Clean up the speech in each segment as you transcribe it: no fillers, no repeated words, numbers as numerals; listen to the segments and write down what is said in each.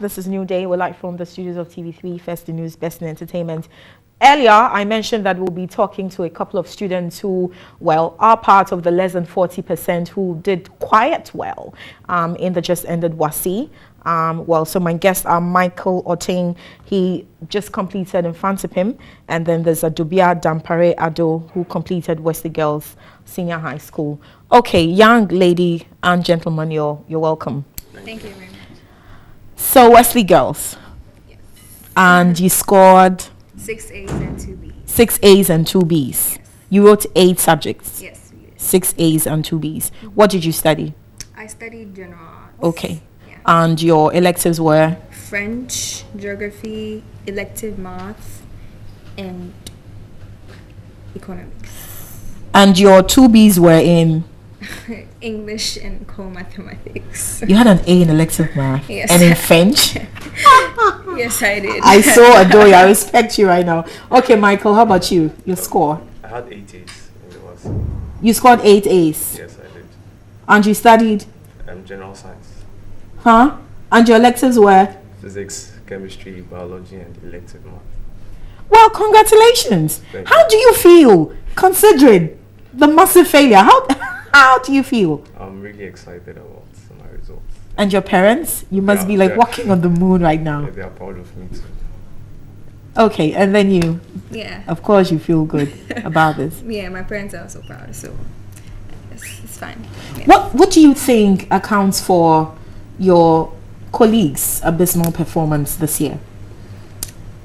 This is New Day. We're live from the studios of TV3, First in News, Best in Entertainment. Earlier, I mentioned that we'll be talking to a couple of students who, well, are part of the less than 40% who did quite well in the just ended WASSCE. So my guests are Michael Oting. He just completed Infantipim, and then there's Adubia Dampare Ado, who completed WASSCE Girls Senior High School. Okay, young lady and gentlemen, you're welcome. Thank you very much. So WASSCE Girls, Yes. and you scored 6 A's and 2 B's. 6 A's and 2 B's. Yes. You wrote 8 subjects. Yes, we did. 6 A's and 2 B's. What did you study? I studied general arts. Okay. Yeah. And your electives were? French, geography, elective math, and economics. And your 2 B's were in? English and co-mathematics. You had an A in elective math. Yes. And in French? Yes, I did. I saw Adoy. I respect you right now. Okay, Michael, how about you? Your score? I had 8 A's in the WASSCE. You scored 8 A's. Yes, I did. And you studied? General science. Huh? And your electives were? Physics, chemistry, biology, and elective math. Well, congratulations. Thank How you. do you feel considering the massive failure? How do you feel? I'm really excited about my results. And your parents? You must Yeah, be like yeah. walking on the moon right now. Yeah, they are proud of me too. Okay, and then you, Yeah. of course, you feel good about this. Yeah, my parents are also proud, so it's fine. Yeah. What do you think accounts for your colleagues' abysmal performance this year?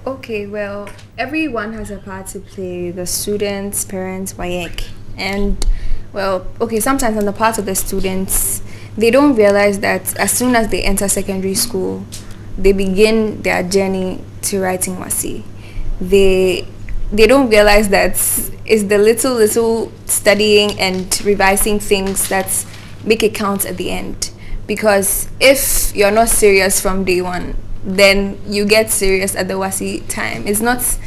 Okay, well, everyone has a part to play. The students, parents, WAEC. And, well, okay, sometimes on the part of the students, they don't realize that as soon as they enter secondary school, they begin their journey to writing WASSCE. They don't realize that it's the little studying and revising things that make it count at the end. Because if you're not serious from day one, then you get serious at the WASSCE time. It's not,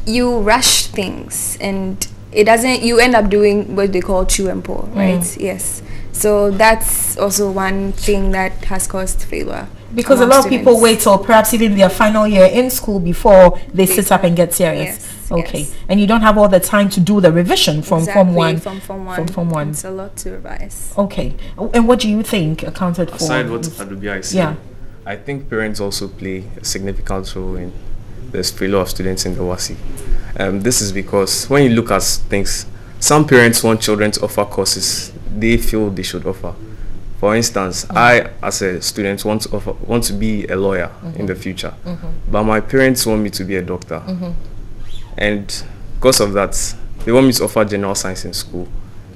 you rush things and it doesn't, you end up doing what they call chew and pour, right? Yes. So that's also one thing that has caused failure. Because a among lot of people students. wait till perhaps even their final year in school before they sit up and get serious. Yes, Okay. yes. And you don't have all the time to do the revision from Form 1. From Form 1. From Form 1. It's a lot to revise. Okay. And what do you think accounted for? Aside what this? Adubia is Yeah. saying, I think parents also play a significant role in the failure of students in the WASSCE. This is because when you look at things, some parents want children to offer courses they feel they should offer. For instance, I, as a student, want to be a lawyer in the future, but my parents want me to be a doctor, and because of that, they want me to offer general science in school,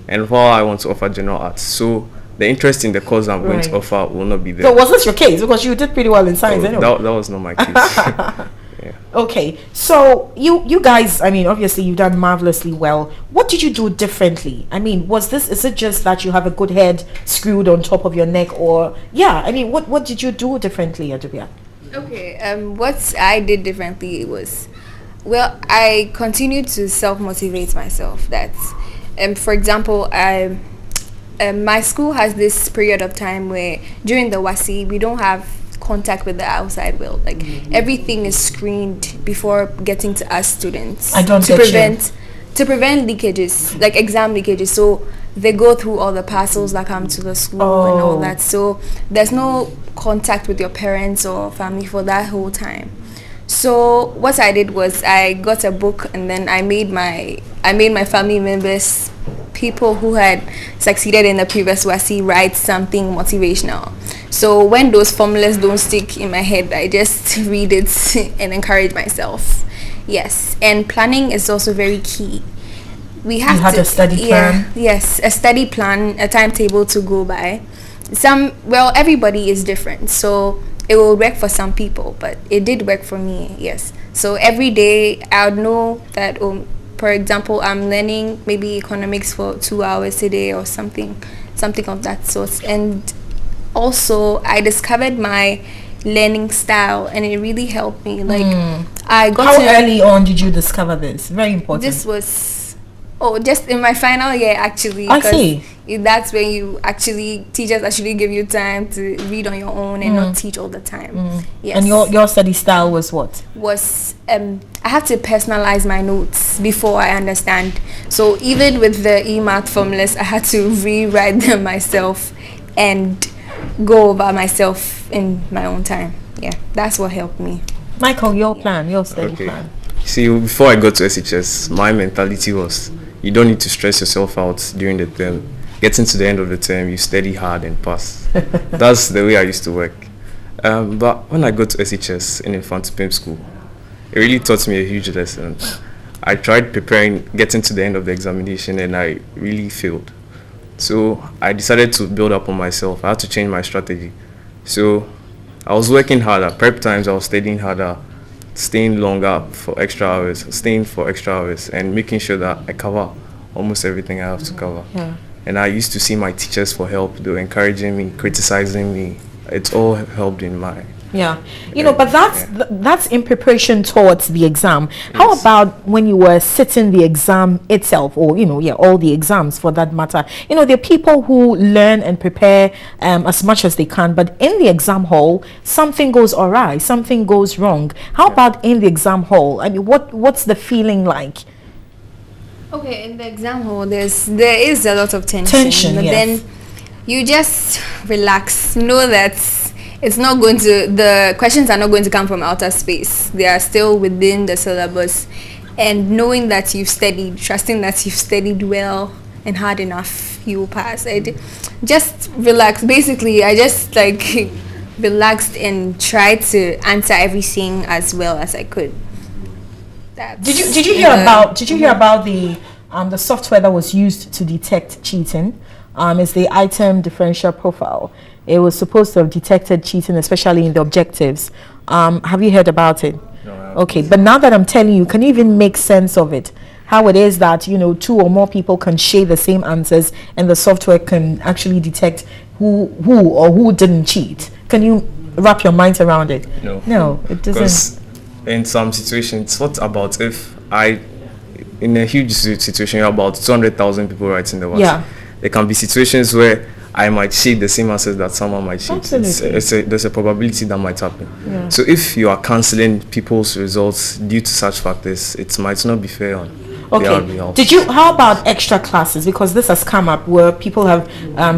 and while I want to offer general arts, so the interest in the course I'm going to offer will not be there. So was this your case? Because you did pretty well in science So anyway. that was not my case. Yeah. Okay, so you guys, I mean, obviously you've done marvelously well. What did you do differently? I mean, is it just that you have a good head screwed on top of your neck, or what did you do differently, Adubia? Okay, what I did differently was, well, I continued to self-motivate myself. That, for example, my school has this period of time where during the WASSCE we don't have contact with the outside world. Like everything is screened before getting to us students. I don't to get prevent to prevent leakages, like exam leakages. So they go through all the parcels that come to the school and all that. So there's no contact with your parents or family for that whole time. So what I did was I got a book, and then I made my family members, people who had succeeded in the previous WASSCE, write something motivational. So when those formulas don't stick in my head, I just read it and encourage myself. Yes, and planning is also very key. We have had a study plan? Yes, a study plan, a timetable to go by. Everybody is different, so it will work for some people, but it did work for me. Yes. So every day I would know that, for example, I'm learning maybe economics for 2 hours a day or something of that sort. And also I discovered my learning style, and it really helped me. Like I got How early on did you discover this? Very important. This was Oh, just in my final year, actually. I see. That's when teachers actually give you time to read on your own and not teach all the time. Yes. And your study style was what? I have to personalize my notes before I understand. So even with the e-math formulas, I had to rewrite them myself and go over myself in my own time. Yeah, that's what helped me. Michael, your study plan. See, before I got to SHS, my mentality was you don't need to stress yourself out during the term. Getting to the end of the term, you study hard and pass. That's the way I used to work. But when I got to SHS in Infant Pimp School, it really taught me a huge lesson. I tried preparing, getting to the end of the examination, and I really failed. So I decided to build up on myself. I had to change my strategy. So I was working harder. Prep times, I was studying harder, staying longer for extra hours, and making sure that I cover almost everything I have to cover. Yeah. And I used to see my teachers for help. They were encouraging me, criticizing me. It all helped in my... Yeah, but that's in preparation towards the exam. How Yes. about when you were sitting the exam itself, or all the exams for that matter? There are people who learn and prepare as much as they can, but in the exam hall, something goes awry, something goes wrong. How about in the exam hall? I mean, what's the feeling like? Okay, in the exam hall, there is a lot of tension, but yes. then you just relax. Know that the questions are not going to come from outer space. They are still within the syllabus, and knowing that you've studied, trusting that you've studied well and hard enough, you will pass. Just relax. Basically, I just relaxed and tried to answer everything as well as I could. Did you hear about the software that was used to detect cheating? It's the item differential profile. It was supposed to have detected cheating, especially in the objectives. Have you heard about it? No, I haven't. Okay, but now that I'm telling you, can you even make sense of it? How it is that two or more people can share the same answers, and the software can actually detect who didn't cheat? Can you wrap your mind around it? No, it doesn't. Because in some situations, what about if in a huge situation, you're about 200,000 people writing the WASSCE. Yeah. There can be situations where I might shade the same answers that someone might shade. Absolutely. There's a probability that might happen. Yeah. So if you are cancelling people's results due to such factors, it might not be fair on their behalf. How about extra classes? Because this has come up where people have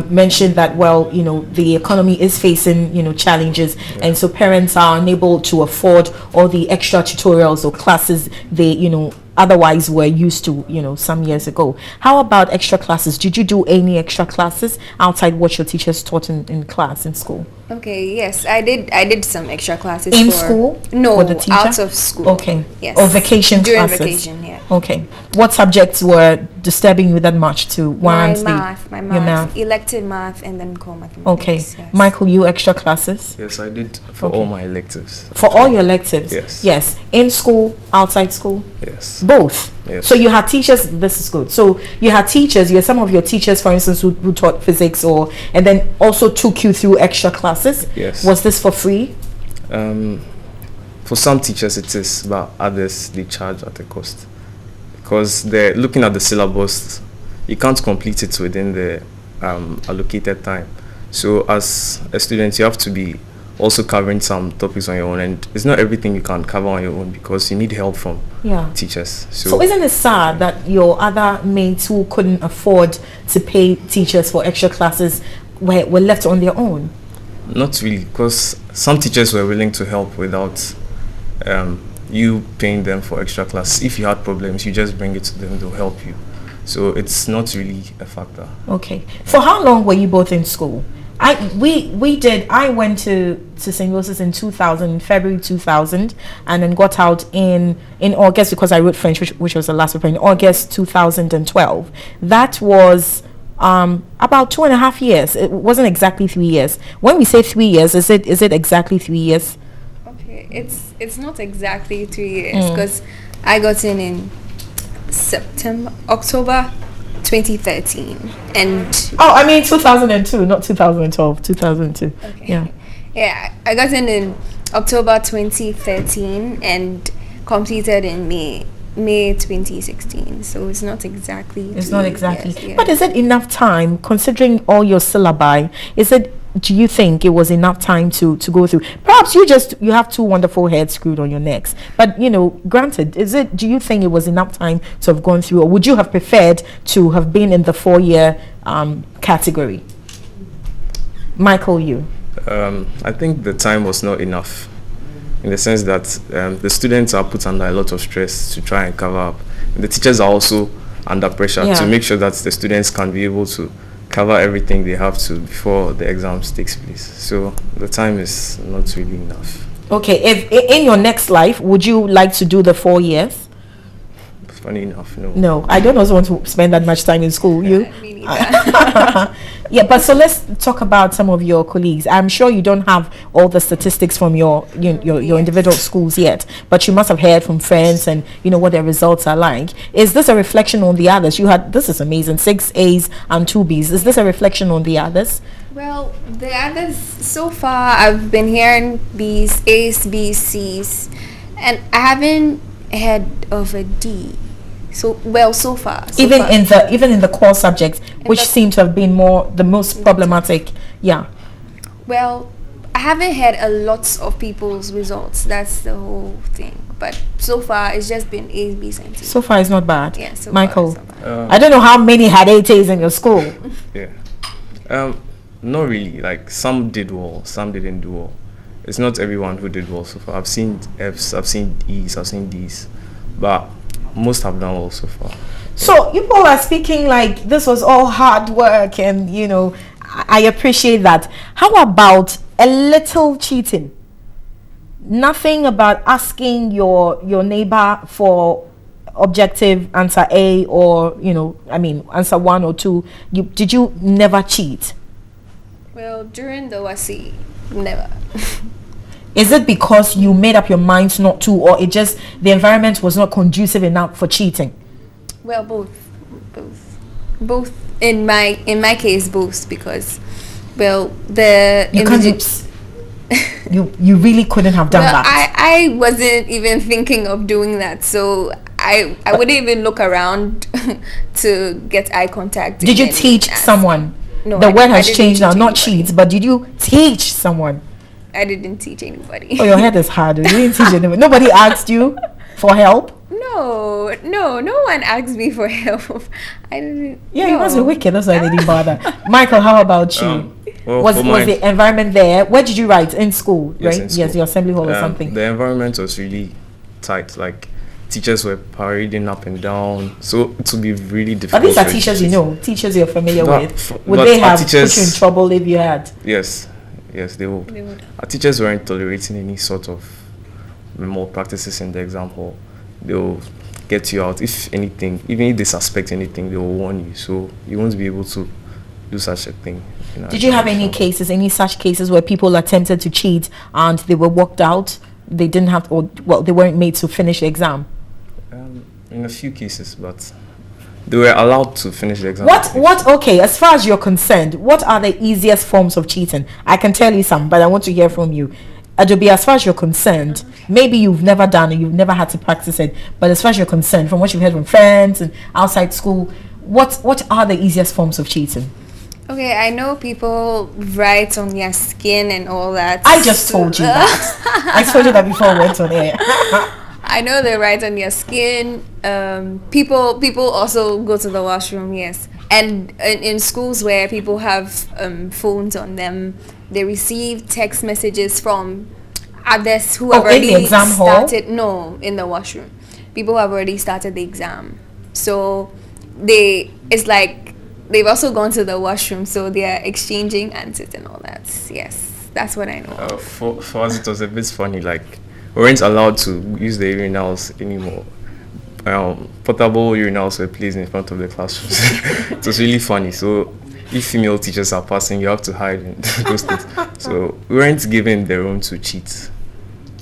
mentioned that, the economy is facing, challenges, and so parents are unable to afford all the extra tutorials or classes they, otherwise were used to, some years ago. How about extra classes? Did you do any extra classes outside what your teachers taught in class, in school? Okay, yes, I did some extra classes. In school? No, with the teacher? out of school. Okay. Yes. Or vacation During classes? vacation, yeah. Okay. What subjects were disturbing you that much to warrant My your math, elective math, and then core mathematics. Okay. Yes. Michael, you extra classes? Yes, I did for all my electives. For all your electives? Yes. Yes. In school, outside school? Yes. Both? Yes. So you had teachers, this is good. So you had teachers, you had some of your teachers, for instance, who taught physics and then also took you through extra classes? Yes. Was this for free? For some teachers it is, but others they charge at a cost. Because they're looking at the syllabus, you can't complete it within the allocated time. So as a student, you have to be also covering some topics on your own, and it's not everything you can cover on your own because you need help from teachers. So isn't it sad that your other mates who couldn't afford to pay teachers for extra classes were left on their own? Not really, because some teachers were willing to help without you paying them for extra class. If you had problems, you just bring it to them, they'll help you. So it's not really a factor. Okay. For how long were you both in school? I went to St. Joseph's in 2000, February 2000, and then got out in August because I wrote French, which was the last paper, in August 2012. That was about 2.5 years. It wasn't exactly 3 years. When we say 3 years, is it exactly 3 years? Okay, it's not exactly 3 years because I got in October 2013, and 2002, not 2012, 2002. Okay. Yeah, I got in October 2013 and completed in May May 2016, so it's not exactly. It's not exactly. Yes, yeah. But is it enough time, considering all your syllabi? Do you think it was enough time to go through? Perhaps you have two wonderful heads screwed on your necks. But, granted, do you think it was enough time to have gone through, or would you have preferred to have been in the 4-year category? Michael, you? I think the time was not enough, in the sense that the students are put under a lot of stress to try and cover up. And the teachers are also under pressure to make sure that the students can be able to cover everything they have to before the exams takes place. So the time is not really enough. Okay, if in your next life, would you like to do the 4 years? Funny enough, no. No, I don't also want to spend that much time in school. You? Me neither. Yeah, but so let's talk about some of your colleagues. I'm sure you don't have all the statistics from your individual schools yet, but you must have heard from friends and what their results are like. Is this a reflection on the others? This is amazing, 6 A's and 2 B's. Is this a reflection on the others? Well, the others, so far I've been hearing B's, A's, B's, C's, and I haven't heard of a D. So far. Even in the core subjects, which seem to have been the most problematic. Yeah. Well, I haven't had a lot of people's results. That's the whole thing. But so far, it's just been A's, B's, and C's. So far, it's not bad. Yeah. Michael, far, it's not bad. I don't know how many had 8 A's in your school. Yeah. Not really. Like, some did well, some didn't do well. It's not everyone who did well so far. I've seen F's, I've seen E's, I've seen D's, but most have done well so far. So you all are speaking like this was all hard work, and I appreciate that. How about a little cheating? Nothing about asking your neighbor for objective answer A, or answer 1 or 2. Did you never cheat? Well, during the WASSCE, never. Is it because you made up your mind not to, or it just the environment was not conducive enough for cheating? Well, both. In my case, both, because you really couldn't have done that. I wasn't even thinking of doing that, so I wouldn't even look around to get eye contact. Did you teach someone? No, the word has changed now, not cheat, but did you teach someone? I didn't teach anybody. Oh, your head is hard. You didn't teach anybody. Nobody asked you for help? No one asked me for help. I didn't. Yeah, you must be wicked. That's why they didn't bother. Michael, how about you? Was the environment there? Where did you write? In school, yes, right? In school. Yes, your assembly hall or something. The environment was really tight. Like, teachers were parading up and down, so it would be really difficult. But these are teachers teachers you're familiar with. Would they have put you in trouble if you had? Yes, they would. Our teachers weren't tolerating any sort of malpractices in the exam hall. They'll get you out if anything, even if they suspect anything, they will warn you, so you won't be able to do such a thing. Did you have any such cases where people attempted to cheat and they were walked out? They didn't have, they weren't made to finish the exam? In a few cases, but they were allowed to finish the exam. Okay, as far as you're concerned, what are the easiest forms of cheating? I can tell you some, but I want to hear from you. Adobe, as far as you're concerned, maybe you've never done it, you've never had to practice it, but as far as you're concerned, from what you've heard from friends and outside school, what are the easiest forms of cheating? Okay, I know people write on their skin and all that. I just told you that. I told you that before I went on air. I know they write on their skin. People also go to the washroom, yes. And in schools where people have phones on them, they receive text messages from others who have already in the exam started. Hall? No, in the washroom. People who have already started the exam. So it's like they've also gone to the washroom, so they are exchanging answers and all that. Yes, that's what I know. For us, it was a bit funny. Like, we weren't allowed to use the urinals anymore. Portable urinals were placed in front of the classrooms. It was really funny. So if female teachers are passing, you have to hide in those things. So we weren't given the room to cheat.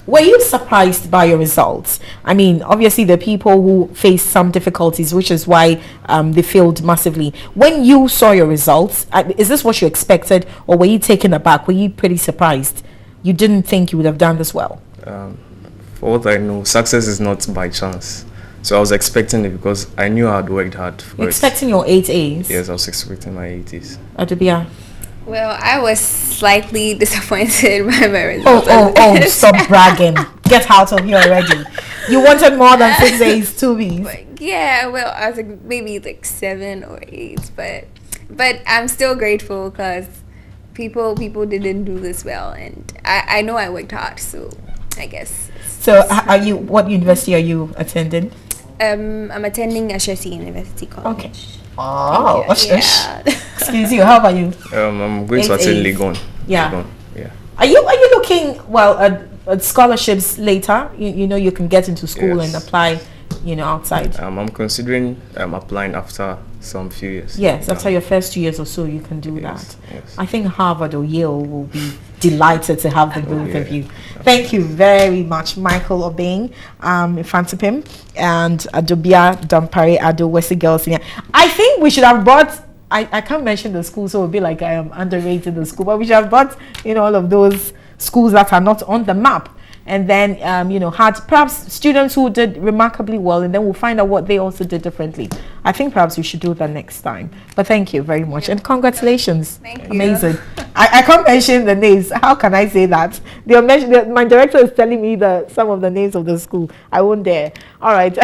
Were you surprised by your results? I mean, obviously the people who faced some difficulties, which is why they failed massively. When you saw your results, is this what you expected, or were you taken aback? Were you pretty surprised? You didn't think you would have done this well? For what I know, success is not by chance. So I was expecting it because I knew I had worked hard for it. Expecting your 8 A's? Yes, I was expecting my 80s. Adubia? Well, I was slightly disappointed by my results. Oh, stop bragging. Get out of here already. You wanted more than 6 A's, 2 B's. Yeah, well, I was like maybe like 7 or 8, but I'm still grateful because people didn't do this well, and I know I worked hard, so I guess. So what university are you attending? I'm attending Ashesi University College. Okay. Oh, yeah. Excuse you. How about you? I'm going to attend Legon. Yeah. Legon. Yeah. Are you looking at scholarships later? You know, you can get into school and apply, outside. I'm considering applying after some few years. Yes, after your first 2 years or so, you can do that. Yes. I think Harvard or Yale will be delighted to have the both of you. Thank you very much, Michael Obeng, Infantipim, and Adobia Dampare Ado WASSCE Girls Senior. I think we should have brought. I can't mention the school, so it'll be like I am underrated the school, but we should have brought all of those schools that are not on the map. And then, had perhaps students who did remarkably well, and then we'll find out what they also did differently. I think perhaps we should do that next time. But thank you very much, and congratulations. Thank you. Amazing. I can't mention the names. How can I say that? My director is telling me some of the names of the school. I won't dare. All right.